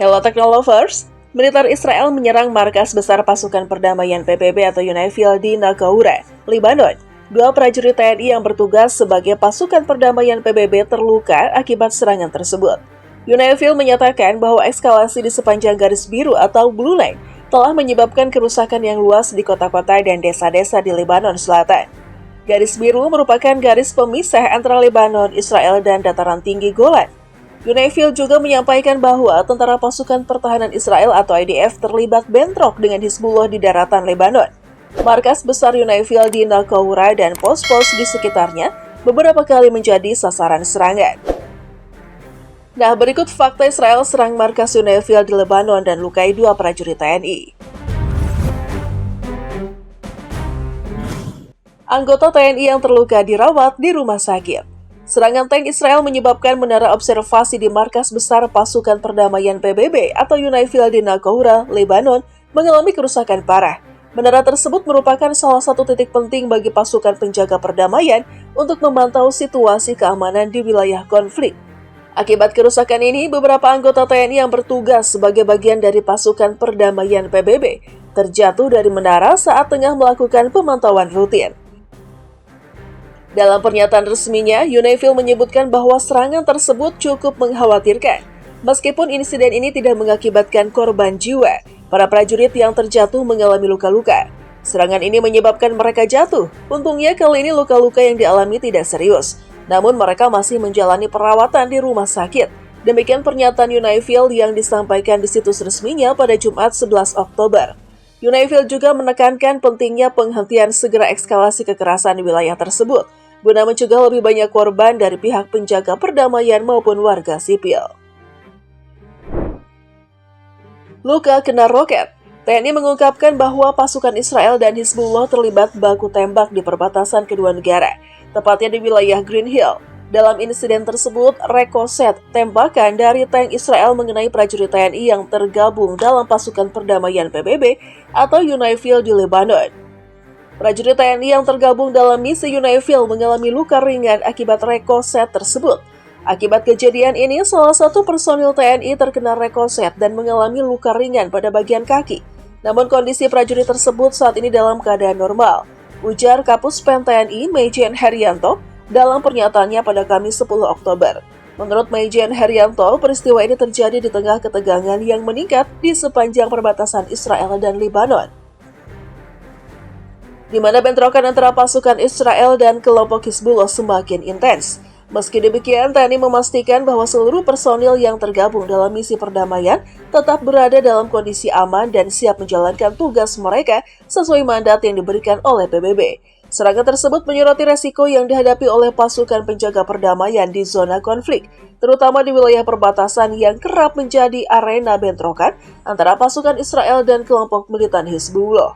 Hello Technolovers, militer Israel menyerang markas besar pasukan perdamaian PBB atau UNIFIL di Naqoura, Lebanon. Dua prajurit TNI yang bertugas sebagai pasukan perdamaian PBB terluka akibat serangan tersebut. UNIFIL menyatakan bahwa eskalasi di sepanjang garis biru atau Blue Line telah menyebabkan kerusakan yang luas di kota-kota dan desa-desa di Lebanon Selatan. Garis biru merupakan garis pemisah antara Lebanon, Israel, dan dataran tinggi Golan. UNIFIL juga menyampaikan bahwa tentara pasukan pertahanan Israel atau IDF terlibat bentrok dengan Hizbullah di daratan Lebanon. Markas besar UNIFIL di Naqoura dan pos-pos di sekitarnya beberapa kali menjadi sasaran serangan. Nah, berikut fakta Israel serang markas UNIFIL di Lebanon dan lukai dua prajurit TNI. Anggota TNI yang terluka dirawat di rumah sakit. Serangan tank Israel menyebabkan menara observasi di markas besar pasukan perdamaian PBB atau UNIFIL di Naqoura, Lebanon, mengalami kerusakan parah. Menara tersebut merupakan salah satu titik penting bagi pasukan penjaga perdamaian untuk memantau situasi keamanan di wilayah konflik. Akibat kerusakan ini, beberapa anggota TNI yang bertugas sebagai bagian dari pasukan perdamaian PBB terjatuh dari menara saat tengah melakukan pemantauan rutin. Dalam pernyataan resminya, UNIFIL menyebutkan bahwa serangan tersebut cukup mengkhawatirkan. Meskipun insiden ini tidak mengakibatkan korban jiwa, para prajurit yang terjatuh mengalami luka-luka. Serangan ini menyebabkan mereka jatuh. Untungnya kali ini luka-luka yang dialami tidak serius, namun mereka masih menjalani perawatan di rumah sakit. Demikian pernyataan UNIFIL yang disampaikan di situs resminya pada Jumat 11 Oktober. UNIFIL juga menekankan pentingnya penghentian segera eskalasi kekerasan di wilayah tersebut, guna mencegah lebih banyak korban dari pihak penjaga perdamaian maupun warga sipil. Luka kena roket. TNI mengungkapkan bahwa pasukan Israel dan Hizbullah terlibat baku tembak di perbatasan kedua negara, tepatnya di wilayah Green Hill. Dalam insiden tersebut, rekoset tembakan dari tank Israel mengenai prajurit TNI yang tergabung dalam pasukan perdamaian PBB atau UNIFIL di Lebanon. Prajurit TNI yang tergabung dalam misi UNIFIL mengalami luka ringan akibat rekoset tersebut. Akibat kejadian ini, salah satu personil TNI terkena rekoset dan mengalami luka ringan pada bagian kaki. Namun kondisi prajurit tersebut saat ini dalam keadaan normal, ujar Kapus Pen TNI Maijen Herianto dalam pernyataannya pada Kamis 10 Oktober. Menurut Maijen Herianto, peristiwa ini terjadi di tengah ketegangan yang meningkat di sepanjang perbatasan Israel dan Lebanon, di mana bentrokan antara pasukan Israel dan kelompok Hizbullah semakin intens. Meski demikian, TNI memastikan bahwa seluruh personil yang tergabung dalam misi perdamaian tetap berada dalam kondisi aman dan siap menjalankan tugas mereka sesuai mandat yang diberikan oleh PBB. Serangan tersebut menyoroti resiko yang dihadapi oleh pasukan penjaga perdamaian di zona konflik, terutama di wilayah perbatasan yang kerap menjadi arena bentrokan antara pasukan Israel dan kelompok militan Hizbullah.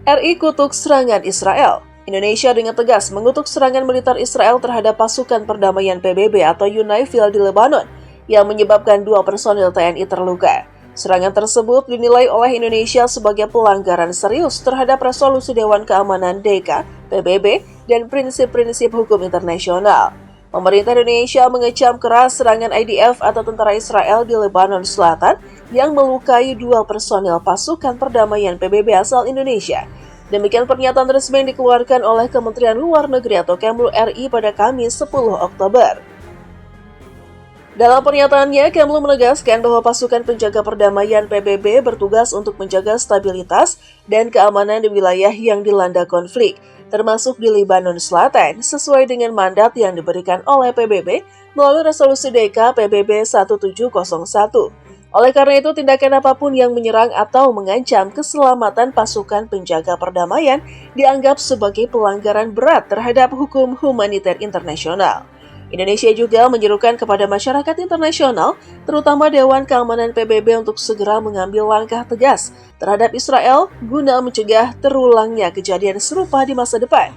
RI kutuk serangan Israel. Indonesia dengan tegas mengutuk serangan militer Israel terhadap pasukan perdamaian PBB atau UNIFIL di Lebanon yang menyebabkan dua personil TNI terluka. Serangan tersebut dinilai oleh Indonesia sebagai pelanggaran serius terhadap resolusi Dewan Keamanan DK, PBB, dan prinsip-prinsip hukum internasional. Pemerintah Indonesia mengecam keras serangan IDF atau tentara Israel di Lebanon Selatan yang melukai dua personil pasukan perdamaian PBB asal Indonesia. Demikian pernyataan resmi yang dikeluarkan oleh Kementerian Luar Negeri atau Kemlu RI pada Kamis 10 Oktober. Dalam pernyataannya, Kemlu menegaskan bahwa pasukan penjaga perdamaian PBB bertugas untuk menjaga stabilitas dan keamanan di wilayah yang dilanda konflik, termasuk di Lebanon Selatan, sesuai dengan mandat yang diberikan oleh PBB melalui resolusi DK PBB 1701. Oleh karena itu, tindakan apapun yang menyerang atau mengancam keselamatan pasukan penjaga perdamaian dianggap sebagai pelanggaran berat terhadap hukum humaniter internasional. Indonesia juga menyerukan kepada masyarakat internasional, terutama Dewan Keamanan PBB untuk segera mengambil langkah tegas terhadap Israel guna mencegah terulangnya kejadian serupa di masa depan.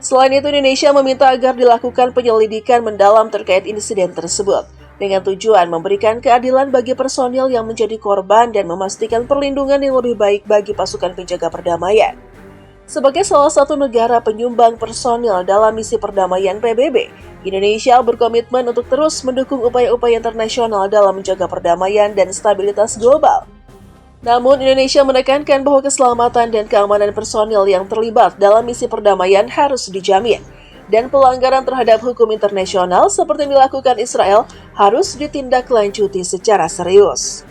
Selain itu, Indonesia meminta agar dilakukan penyelidikan mendalam terkait insiden tersebut, dengan tujuan memberikan keadilan bagi personil yang menjadi korban dan memastikan perlindungan yang lebih baik bagi pasukan penjaga perdamaian. Sebagai salah satu negara penyumbang personil dalam misi perdamaian PBB, Indonesia berkomitmen untuk terus mendukung upaya-upaya internasional dalam menjaga perdamaian dan stabilitas global. Namun, Indonesia menekankan bahwa keselamatan dan keamanan personil yang terlibat dalam misi perdamaian harus dijamin, dan pelanggaran terhadap hukum internasional seperti yang dilakukan Israel harus ditindaklanjuti secara serius.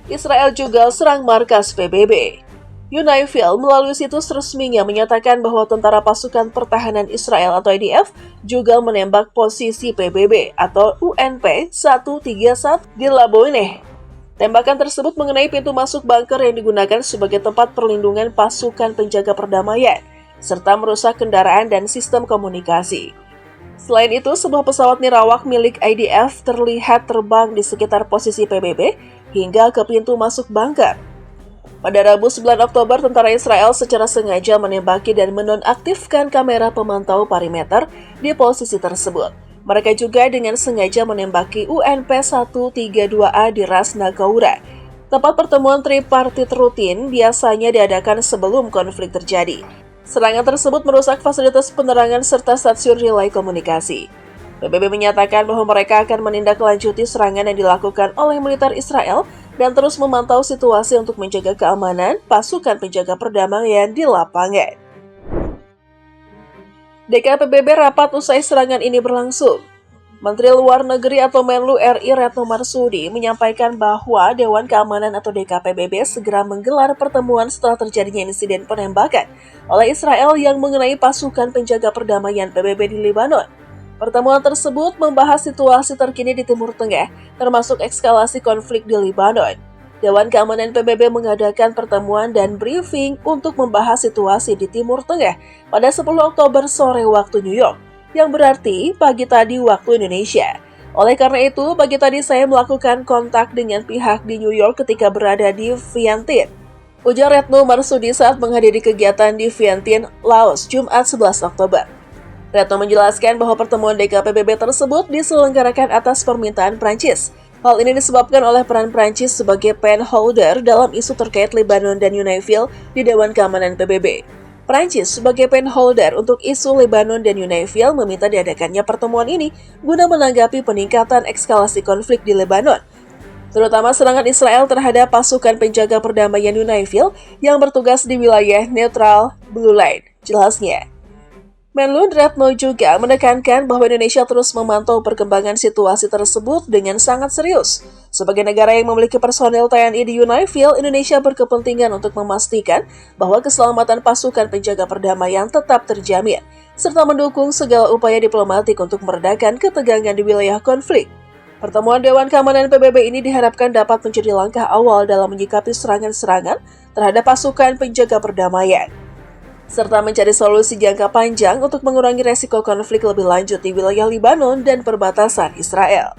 Israel juga serang markas PBB. UNIFIL melalui situs resminya menyatakan bahwa tentara pasukan pertahanan Israel atau IDF juga menembak posisi PBB atau UNP 131 di Laboine. Tembakan tersebut mengenai pintu masuk bunker yang digunakan sebagai tempat perlindungan pasukan penjaga perdamaian, serta merusak kendaraan dan sistem komunikasi. Selain itu, sebuah pesawat nirawak milik IDF terlihat terbang di sekitar posisi PBB hingga ke pintu masuk bunker. Pada Rabu 9 Oktober, tentara Israel secara sengaja menembaki dan menonaktifkan kamera pemantau perimeter di posisi tersebut. Mereka juga dengan sengaja menembaki UNP 132A di Ras Nagaura, tempat pertemuan tripartit rutin biasanya diadakan sebelum konflik terjadi. Serangan tersebut merusak fasilitas penerangan serta stasiun relay komunikasi. PBB menyatakan bahwa mereka akan menindaklanjuti serangan yang dilakukan oleh militer Israel dan terus memantau situasi untuk menjaga keamanan pasukan penjaga perdamaian di lapangan. DKPBB rapat usai serangan ini berlangsung. Menteri Luar Negeri atau Menlu RI Retno Marsudi menyampaikan bahwa Dewan Keamanan atau DKPBB segera menggelar pertemuan setelah terjadinya insiden penembakan oleh Israel yang mengenai pasukan penjaga perdamaian PBB di Lebanon. Pertemuan tersebut membahas situasi terkini di Timur Tengah, termasuk eskalasi konflik di Lebanon. Dewan Keamanan PBB mengadakan pertemuan dan briefing untuk membahas situasi di Timur Tengah pada 10 Oktober sore waktu New York, yang berarti pagi tadi waktu Indonesia. Oleh karena itu, pagi tadi saya melakukan kontak dengan pihak di New York ketika berada di Vientiane, ujar Retno Marsudi saat menghadiri kegiatan di Vientiane, Laos, Jumat 11 Oktober. Retno menjelaskan bahwa pertemuan DKPBB tersebut diselenggarakan atas permintaan Prancis. Hal ini disebabkan oleh peran Prancis sebagai pen holder dalam isu terkait Lebanon dan UNIFIL di Dewan Keamanan PBB. Prancis sebagai pen holder untuk isu Lebanon dan UNIFIL meminta diadakannya pertemuan ini guna menanggapi peningkatan eskalasi konflik di Lebanon, terutama serangan Israel terhadap pasukan penjaga perdamaian UNIFIL yang bertugas di wilayah netral Blue Line. Jelasnya, Menlu Retno juga menekankan bahwa Indonesia terus memantau perkembangan situasi tersebut dengan sangat serius. Sebagai negara yang memiliki personel TNI di UNIFIL, Indonesia berkepentingan untuk memastikan bahwa keselamatan pasukan penjaga perdamaian tetap terjamin, serta mendukung segala upaya diplomatik untuk meredakan ketegangan di wilayah konflik. Pertemuan Dewan Keamanan PBB ini diharapkan dapat menjadi langkah awal dalam menyikapi serangan-serangan terhadap pasukan penjaga perdamaian, serta mencari solusi jangka panjang untuk mengurangi resiko konflik lebih lanjut di wilayah Lebanon dan perbatasan Israel.